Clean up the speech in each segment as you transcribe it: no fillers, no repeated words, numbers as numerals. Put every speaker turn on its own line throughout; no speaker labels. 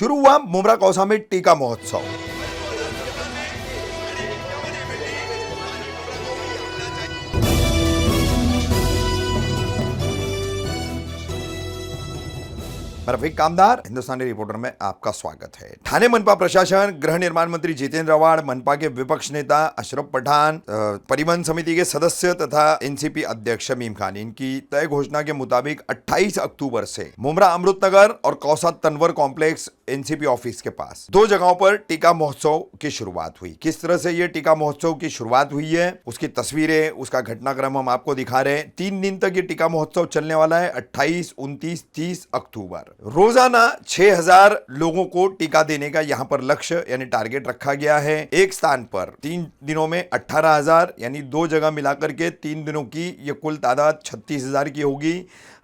शुरू हुआ मुमरा कौसा में टीका महोत्सव। मैं रफीक कामदार, हिंदुस्तानी रिपोर्टर में आपका स्वागत है। ठाणे मनपा प्रशासन, गृह निर्माण मंत्री जितेंद्र आव्हाड, मनपा के विपक्ष नेता अशरफ पठान, परिवहन समिति के सदस्य तथा एनसीपी अध्यक्ष शमीम खान, इनकी तय घोषणा के मुताबिक 28 अक्टूबर से मुमरा अमृतनगर और Kausa Tanwar complex NCP office के पास 2 जगहों पर टीका महोत्सव की शुरुआत हुई। किस तरह से ये टीका महोत्सव की शुरुआत हुई है, उसकी तस्वीरें, उसका घटनाक्रम हम आपको दिखा रहे हैं। 3 दिन तक ये टीका महोत्सव चलने वाला है, 28, 29, 30 अक्टूबर। रोजाना 6000 लोगों को टीका देने का यहां पर लक्ष्य यानी टारगेट रखा गया है। एक स्थान पर 3 दिनों में 18000 यानी 2 जगह मिलाकर के 3 दिनों की ये कुल तादाद 36000 की होगी।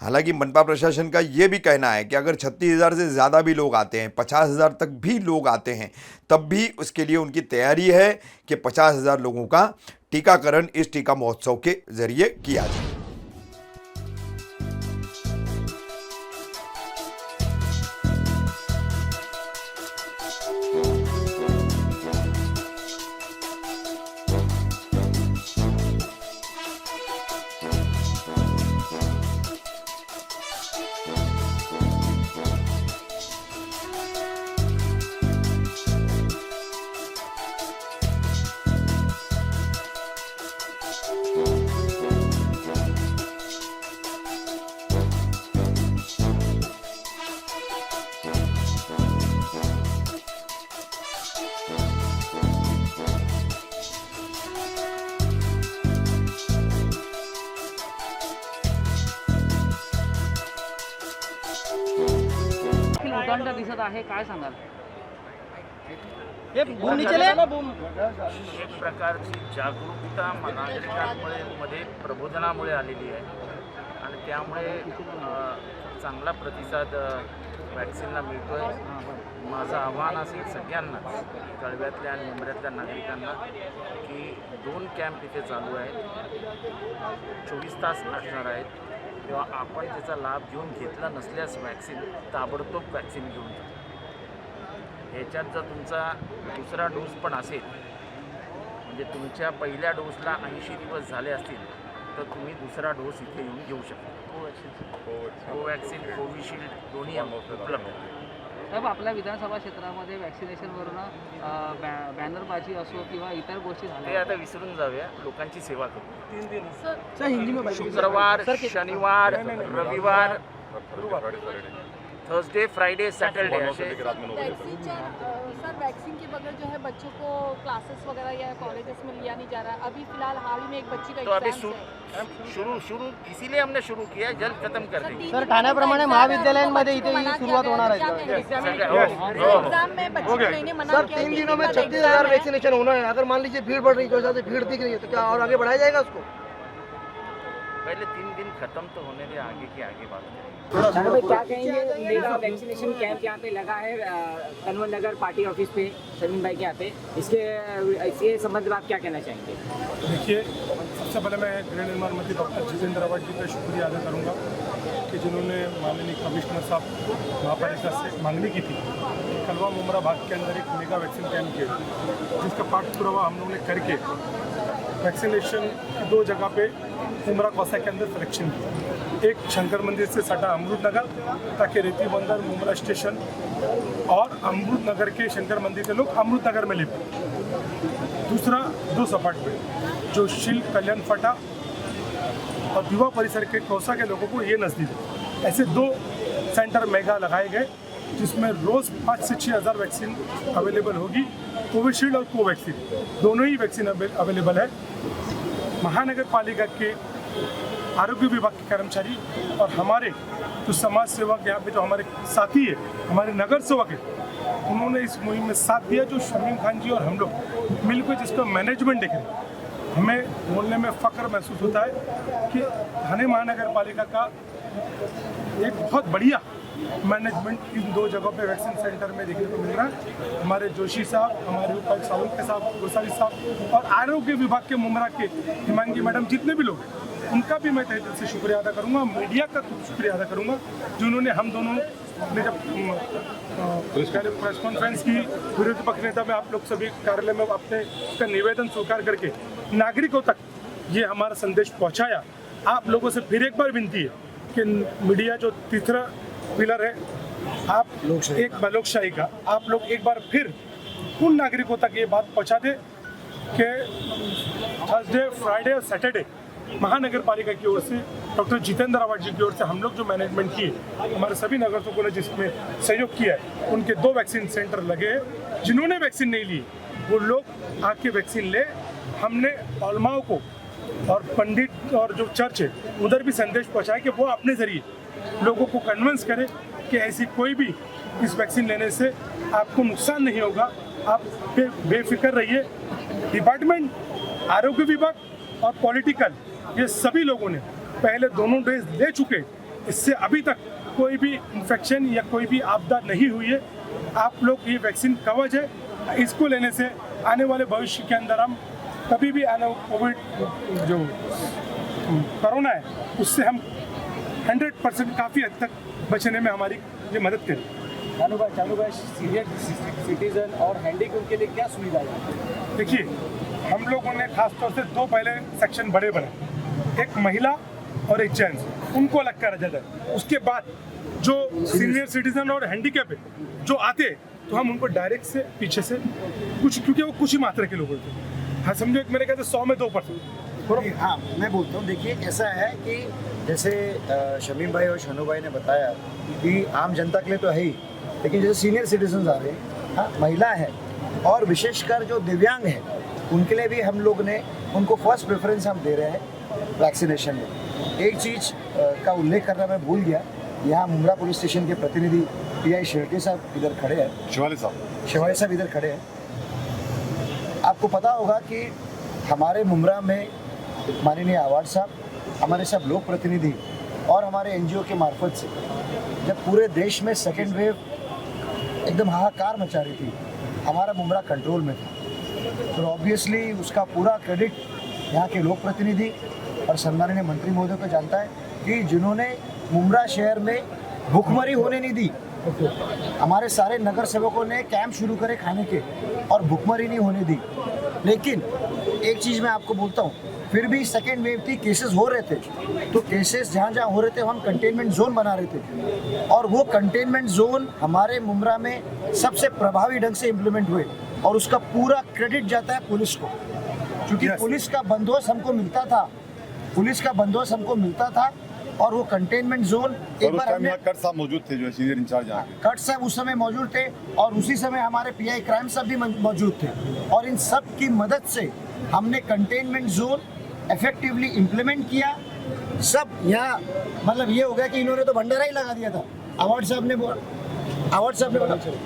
हालांकि मनपा प्रशासन का ये भी कहना है कि अगर 36000 से ज़्यादा भी लोग आते हैं, 50000 तक भी लोग आते हैं, तब भी उसके लिए उनकी तैयारी है कि 50000 लोगों का टीकाकरण इस टीका महोत्सव के जरिए किया जाए।
उदंड दिसत आहे, काय सांगाल?
एक
प्रकारची जागरूकता नागरिकांमध्ये प्रबोधनामुळे आलेली आहे आणि त्यामुळे चांगला प्रतिसाद वॅक्सिनला मिळतो आहे। माझं आव्हान असेल सगळ्यांना, कळव्यातल्या आणि मुंबईतल्या नागरिकांना, की 2 कॅम्प इथे चालू आहेत, 24 तास असणार आहेत। तेव्हा आपण त्याचा लाभ घेऊन घेतला नसल्यास वॅक्सिन ताबडतोब वॅक्सिन घेऊन जा। ह्याच्यात जर तुमचा दुसरा डोस पण असेल, म्हणजे तुमच्या पहिल्या डोसला 80 दिवस झाले असतील, तर तुम्ही दुसरा डोस इथे येऊन घेऊ शकता। कोवॅक्सिन, कोविशिल्ड दोन्ही उपलब्ध आहेत।
साहेब, आपल्या विधानसभा क्षेत्रामध्ये वॅक्सिनेशनवरून बॅनरबाजी असो किंवा इतर गोष्टी झाल्या,
ते आता विसरून जाऊया, लोकांची सेवा करू। 3 दिन शुक्रवार, शनिवार, रविवार, थर्सडे, फ्राइडे, सैटरडे ऐसे।
सर, वैक्सीन के बगैर जो है बच्चों को क्लासेस वगैरह या कॉलेजेस में लिया नहीं जा रहा। अभी फिलहाल हाल ही में एक बच्ची का
तो अभी शुरू इसीलिए हमने शुरू किया, जल्द खत्म कर देंगे।
सर, ठाण्याप्रमाणे महाविद्यालयांमध्ये इथे ही सुरुवात होणार आहे।
एग्जाम में बच्चे को नहीं मना
सर, 3 दिनों में 36000 वैक्सीनेशन होना है। अगर मान लीजिए भीड़ बढ़ रही है, तो भीड़ दिख रही है, तो क्या और आगे बढ़ाया जाएगा उसको?
पहले 3 दिन खत्म तो होने दे, आगे की आगे बात करेंगे।
भाई क्या कहेंगे? मेगा वैक्सीनेशन कैंप यहाँ पे लगा है तनवर नगर पार्टी ऑफिस पे, शमीम भाई के यहाँ पे, इसके संबंध में आप क्या कहना चाहेंगे?
देखिए, सबसे पहले मैं गृह निर्माण मंत्री डॉक्टर जितेंद्र आव्हाड जी का शुक्रिया अदा करूँगा कि जिन्होंने माननीय कमिश्नर साहब महापालिका से मांगनी की थी कलवा मुमरा भाग के अंदर एक मेगा वैक्सीन कैंप किया, जिसका पाठ पुरावा हम लोगों ने करके वैक्सीनेशन 2 जगह पे मुमरा कौसा के अंदर सिलेक्शन किया। एक शंकर मंदिर से सटा अमृत नगर, ताकि रेती बंदर, मुमरा स्टेशन और अमृत नगर के शंकर मंदिर के लोग अमृत नगर में ले पाए। दूसरा 2 अपार्टमेंट जो शिल कल्याण फटा और युवा परिसर के कौसा के लोगों को ये नज़दीक, ऐसे 2 सेंटर मेगा लगाए गए, जिसमें रोज़ 5 से 6000 वैक्सीन अवेलेबल होगी। कोविशील्ड और कोवैक्सीन दोनों ही वैक्सीन अवेलेबल है। महानगर पालिका के आरोग्य विभाग के कर्मचारी और हमारे जो समाज सेवक यहाँ पे जो हमारे साथी है, हमारे नगर सेवक है, उन्होंने इस मुहिम में साथ दिया। जो शमीम खान जी और हम लोग मिलकर जिसका मैनेजमेंट देख रहे हैं, हमें बोलने में फ़ख्र महसूस होता है कि ठाणे महानगर पालिका का एक बहुत बढ़िया मैनेजमेंट इन 2 जगहों पे वैक्सीन सेंटर में देखने को मिल रहा है। हमारे जोशी साहब, हमारे उपायुक्त सावंत साहब, गोसावी साहब और आरोग्य विभाग के मुमरा के हिमांगी मैडम, जितने भी लोग हैं, उनका भी मैं तहे दिल से शुक्रिया अदा करूँगा, मीडिया का शुक्रिया अदा करूँगा जिन्होंने हम दोनों ने जब प्रेस कॉन्फ्रेंस की विरोधी पक्ष नेता में आप लोग सभी कार्यालय में अपने उसका निवेदन स्वीकार करके नागरिकों तक ये हमारा संदेश पहुंचाया। आप लोगों से फिर एक बार विनती है कि मीडिया जो तीसरा पिलर है, आप लोकशाही का, आप लोग एक बार फिर उन नागरिकों तक ये बात पहुंचा दे कि थर्सडे, फ्राइडे और सैटरडे महानगर पालिका की ओर से डॉक्टर जितेंद्र रावत जी की ओर से हम लोग जो मैनेजमेंट किए, हमारे सभी नगरसेवकों ने जिसमें सहयोग किया है, उनके 2 वैक्सीन सेंटर लगे हैं। जिन्होंने वैक्सीन नहीं ली वो लोग आके वैक्सीन ले। हमने उलमाओं को और पंडित और जो चर्च है उधर भी संदेश पहुंचाया कि वो अपने ज़रिए लोगों को कन्विंस करें कि ऐसी कोई भी इस वैक्सीन लेने से आपको नुकसान नहीं होगा, आप बेफिक्र रहिए। डिपार्टमेंट, आरोग्य विभाग और पॉलिटिकल, ये सभी लोगों ने पहले दोनों डोज ले चुके, इससे अभी तक कोई भी इन्फेक्शन या कोई भी आपदा नहीं हुई है। आप लोग ये वैक्सीन कवच है, इसको लेने से आने वाले भविष्य के अंदर हम कभी भी आने कोविड जो कोरोना है उससे हम 100% काफ़ी हद तक बचने में हमारी ये मदद करेगी।
चानू भाई सीनियर सिटीजन और हैंडीकैप के लिए क्या सुविधा है?
देखिए, हम लोगों ने खासतौर से 2 पहले सेक्शन बड़े बने, एक महिला और एक जेंट्स, उनको अलग करा जाता है। उसके बाद जो सीनियर सिटीजन और हैंडीकैप है जो आते तो हम उनको डायरेक्ट से पीछे से कुछ, क्योंकि वो कुछ ही मात्रा के लोग होते हैं, हाँ समझो एक मेरे कहते 100 में 2%।
हाँ, मैं बोलता हूँ, देखिए ऐसा है कि जैसे शमीम भाई और शनू भाई ने बताया कि आम जनता के लिए तो है ही, लेकिन जैसे सीनियर सिटीजन आ रहे हैं, हाँ महिला है और विशेषकर जो दिव्यांग हैं उनके लिए भी हम लोग ने उनको फर्स्ट प्रेफरेंस हम दे रहे हैं वैक्सीनेशन में। एक चीज़ का उल्लेख करना मैं भूल गया, यहाँ मुमरा पुलिस स्टेशन के प्रतिनिधि PI शेट्टी साहब इधर खड़े हैं, शिवाली साहब इधर खड़े हैं। आपको पता होगा कि हमारे मुमरा में माननीय अवार्ड साहब, हमारे सब लोक प्रतिनिधि और हमारे NGO के मार्फत से जब पूरे देश में सेकेंड वेव एकदम हाहाकार मचा रही थी, हमारा मुमरा कंट्रोल में था, तो ऑब्वियसली उसका पूरा क्रेडिट यहाँ के लोक प्रतिनिधि और सम्माननीय मंत्री महोदय को जानता है कि जिन्होंने मुमरा शहर में भूखमरी होने नहीं दी। हमारे सारे नगर सेवकों ने कैंप शुरू करे खाने के और भूखमरी नहीं होने दी। लेकिन एक चीज़ मैं आपको बोलता हूँ, फिर भी सेकेंड वेव थी, केसेस हो रहे थे, तो केसेस जहाँ जहाँ हो रहे थे हम कंटेनमेंट जोन बना रहे थे और वो कंटेनमेंट जोन हमारे मुमरा में सबसे प्रभावी ढंग से इम्प्लीमेंट हुए और उसका पूरा क्रेडिट जाता है पुलिस को, क्योंकि पुलिस का बंदोबस्त हमको मिलता था और वो कंटेनमेंट जोन एक बार हमने
कट साहब मौजूद थे, जो सीनियर इंचार्ज यहाँ के
कट साहब उस समय मौजूद थे और उसी समय हमारे PI क्राइम साहब भी मौजूद थे और इन सब की मदद से हमने कंटेनमेंट जोन इफेक्टिवली इम्प्लीमेंट किया। सब यहाँ मतलब ये हो गया कि इन्होंने तो भंडारा ही लगा दिया था, अवार्ड साहब ने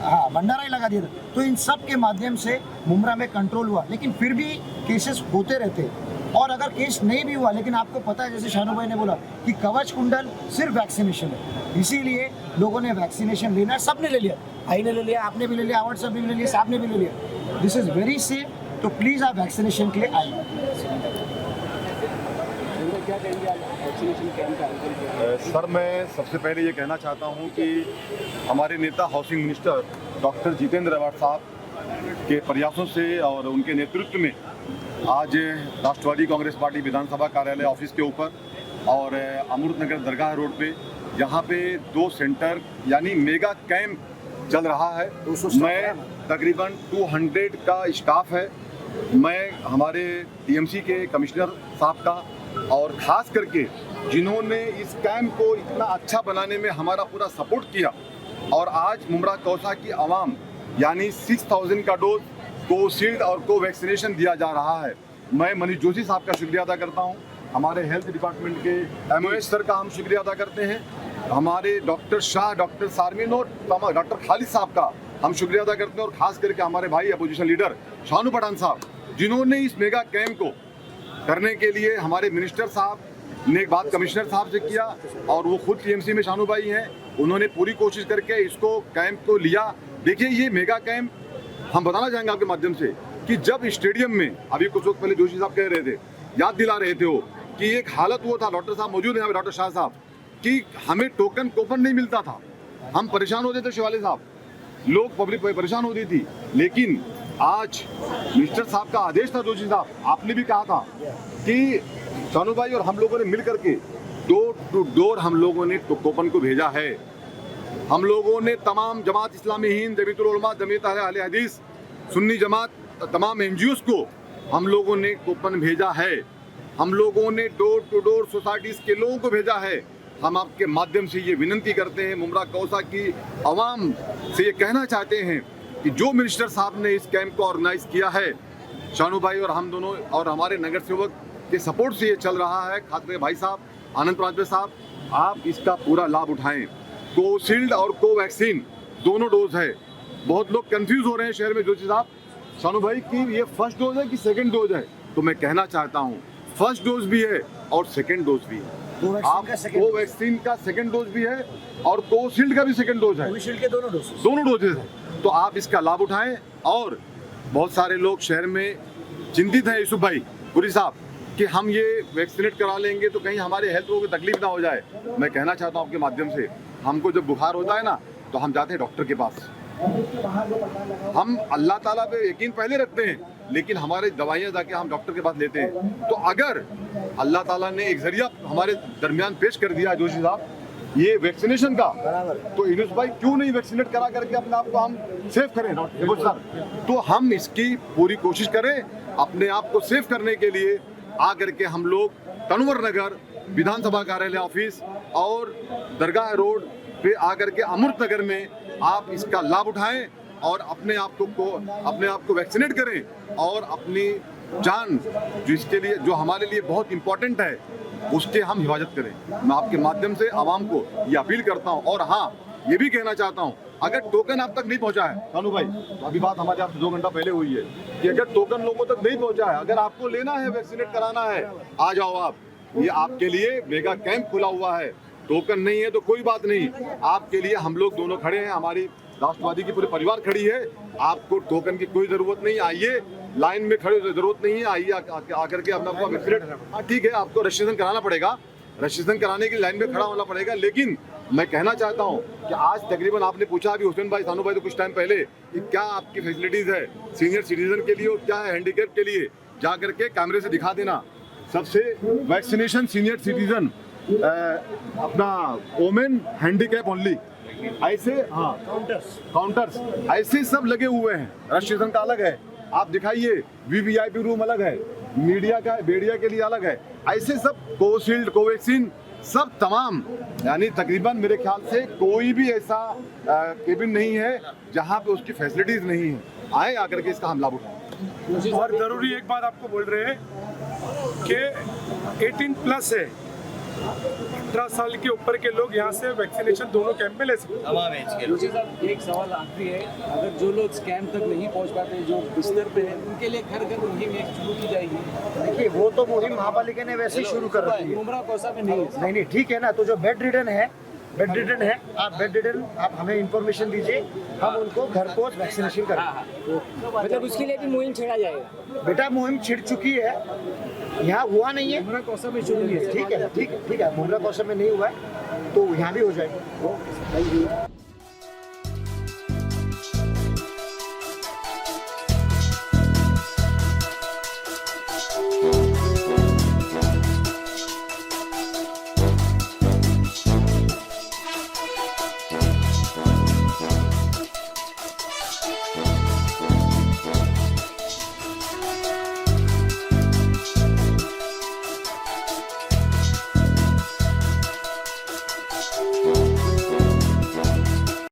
हाँ भंडारा ही लगा दिया था, तो इन सब के माध्यम से मुमरा में कंट्रोल हुआ। लेकिन फिर भी केसेस होते रहते और अगर केस नहीं भी हुआ, लेकिन आपको पता है जैसे शानू भाई ने बोला कि कवच कुंडल सिर्फ वैक्सीनेशन है, इसीलिए लोगों ने वैक्सीनेशन लेना है। सब ने ले लिया, आई ने ले लिया, आपने भी ले लिया, अवार्ड साहब ने भी ले लिया, साहब ने भी ले लिया। दिस इज़ वेरी सेफ, तो प्लीज़ आप वैक्सीनेशन के लिए आइए।
सर, मैं सबसे पहले ये कहना चाहता हूँ कि हमारे नेता housing minister doctor Jitendra Rawat साहब के प्रयासों से और उनके नेतृत्व में आज राष्ट्रवादी कांग्रेस पार्टी विधानसभा कार्यालय ऑफिस के ऊपर और अमृत नगर दरगाह रोड पे यहाँ पे 2 सेंटर यानी मेगा कैंप चल रहा है। मैं तकरीबन 200 का स्टाफ है, मैं हमारे TMC के कमिश्नर साहब का और ख़ास करके जिन्होंने इस कैंप को इतना अच्छा बनाने में हमारा पूरा सपोर्ट किया और आज मुमरा कौसा की आवाम यानी 6000 का डोज कोविशील्ड और कोवैक्सीनेशन दिया जा रहा है। मैं मनीष जोशी साहब का शुक्रिया अदा करता हूं, हमारे हेल्थ डिपार्टमेंट के MOH सर का हम शुक्रिया अदा करते हैं, हमारे डॉक्टर शाह, डॉक्टर सारमीन और डॉक्टर खालिद साहब का हम शुक्रिया अदा करते हैं और ख़ास करके हमारे भाई अपोजिशन लीडर शानू पठान साहब जिन्होंने इस मेगा कैंप को करने के लिए हमारे मिनिस्टर साहब ने एक बात कमिश्नर साहब से किया और वो खुद TMC में शानू भाई हैं, उन्होंने पूरी कोशिश करके इसको कैंप को लिया। देखिए, ये मेगा कैंप हम बताना चाहेंगे आपके माध्यम से कि जब स्टेडियम में अभी कुछ वक्त पहले जोशी साहब कह रहे थे, याद दिला रहे थे वो कि एक हालत हुआ था, डॉक्टर साहब मौजूद हैं यहाँ पे, डॉक्टर शाह साहब, कि हमें टोकन कूपन नहीं मिलता था, हम परेशान होते थे शिवाले साहब, लोग पब्लिक परेशान होती थी। लेकिन आज मिनिस्टर साहब का आदेश था, जोशी साहब आपने भी कहा था कि शानू भाई और हम लोगों ने मिल करके डोर टू डोर हम लोगों ने कूपन को भेजा है। हम लोगों ने तमाम जमात इस्लामी हिंद, जमीयतुल उलमा, जमीयत अहले हदीस, सुन्नी जमात, तमाम एनजीओस को हम लोगों ने कूपन भेजा है। हम लोगों ने डोर टू डोर सोसाइटीज़ के लोगों को भेजा है। हम आपके माध्यम से ये विनंती करते हैं, मुमरा कौसा की आवाम से ये कहना चाहते हैं कि जो मिनिस्टर साहब ने इस कैंप को ऑर्गेनाइज किया है, शानू भाई और हम दोनों और हमारे नगर सेवक के सपोर्ट से ये चल रहा है, खासकर भाई साहब, आनंद प्रांजपे साहब, आप इसका पूरा लाभ उठाएं। कोविशील्ड और कोवैक्सीन दोनों डोज है। बहुत लोग कंफ्यूज हो रहे हैं शहर में, जोशी साहब, शानू भाई, कि ये फर्स्ट डोज है कि सेकंड डोज है। तो मैं कहना चाहता हूँ फर्स्ट डोज भी है और सेकंड डोज भी है। आप कोवैक्सीन का सेकंड डोज भी है और कोविशील्ड का भी सेकंड डोज है,
कोविशील्ड के दोनों
डोजेज हैं। तो आप इसका लाभ उठाएं। और बहुत सारे लोग शहर में चिंतित हैं, यूसुफ भाई, पुरी साहब, कि हम ये वैक्सीनेट करा लेंगे तो कहीं हमारे हेल्थ को कोई तकलीफ ना हो जाए। मैं कहना चाहता हूँ आपके माध्यम से, हमको जब बुखार होता है ना तो हम जाते हैं डॉक्टर के पास। हम अल्लाह ताला पे यकीन पहले रखते हैं, लेकिन हमारे दवाइयाँ जाके हम डॉक्टर के पास लेते हैं। तो अगर अल्लाह ताला ने एक जरिया हमारे दरमियान पेश कर दिया जोशी साहब ये वैक्सीनेशन का, तो इनुस भाई क्यों नहीं वैक्सीनेट करा करके अपने आप को हम सेव करें सर। तो हम इसकी पूरी कोशिश करें अपने आप को सेव करने के लिए। आकर के हम लोग तनवर नगर विधानसभा कार्यालय ऑफिस और दरगाह रोड पे आकर के अमृत नगर में आप इसका लाभ उठाएं और अपने आप को वैक्सीनेट करें और अपनी जान जो इसके लिए, जो हमारे लिए बहुत इंपॉर्टेंट है, उसके हम हिफाजत करें। मैं आपके माध्यम से आवाम को ये अपील करता हूँ। और हाँ, ये भी कहना चाहता हूँ, अगर टोकन आप तक नहीं पहुँचा है शानू भाई, तो अभी बात हमारे आपसे 2 घंटा पहले हुई है कि अगर टोकन लोगों तक नहीं पहुँचा है, अगर आपको लेना है, वैक्सीनेट कराना है, आ जाओ आप। ये आपके लिए मेगा कैंप खुला हुआ है। टोकन नहीं है तो कोई बात नहीं, आपके लिए हम लोग दोनों खड़े हैं, हमारी राष्ट्रवादी की पूरे परिवार खड़ी है। आपको टोकन की कोई ज़रूरत नहीं, आइए, लाइन में खड़े जरूरत नहीं है, आइए आकर के अपना वैक्सीनेट। हाँ ठीक है, आपको रजिस्ट्रेशन कराना पड़ेगा, रजिस्ट्रेशन कराने की लाइन में खड़ा होना पड़ेगा। लेकिन मैं कहना चाहता हूँ कि आज तकरीबन आपने पूछा अभी हुसैन भाई, शानू भाई, तो कुछ टाइम पहले कि क्या आपकी फैसिलिटीज़ है सीनियर सिटीजन के लिए और क्या है हैंडीकैप के लिए, जा करके कैमरे से दिखा देना। सबसे वैक्सीनेशन सीनियर सिटीजन, अपना वोमेन हैंडीकैप ओनली, ऐसे हाँ काउंटर्स ऐसे सब लगे हुए हैं। रजिस्ट्रेशन का अलग है, आप दिखाइए, वीवीआईपी रूम अलग है, मीडिया का मीडिया के लिए अलग है। ऐसे सब कोविशील्ड, कोवैक्सीन सब तमाम, यानी तकरीबन मेरे ख्याल से कोई भी ऐसा केबिन नहीं है जहाँ पे उसकी फैसिलिटीज नहीं है। आए आकर के इसका हम लाभ उठाएं।
और ज़रूरी एक बात आपको बोल रहे हैं कि 18+ है, 18 साल के ऊपर के लोग यहाँ से वैक्सीनेशन दोनों कैंप में ले सकते हैं।
जोशी साहब, एक सवाल आखिरी है, अगर जो लोग कैंप तक नहीं पहुँच पाते, जो बिस्तर पे हैं, उनके लिए घर घर मुहिम एक शुरू की जाएगी।
देखिए, वो तो मुहिम महापालिका ने वैसे ही शुरू कर रखी है।
मुमरा कौसा में नहीं
ठीक है ना। तो जो बेड रिडन है, आप हमें इंफॉर्मेशन दीजिए, हम उनको घर पहुँच वैक्सीनेशन करें।
मतलब उसके लिए भी मुहिम छेड़ा जाएगा।
बेटा, मुहिम छिड़ चुकी है, यहाँ हुआ नहीं है।
मुमरा कौसा में शुरू
ठीक है, मुमरा कौशल में नहीं हुआ है तो यहाँ भी हो जाएगा।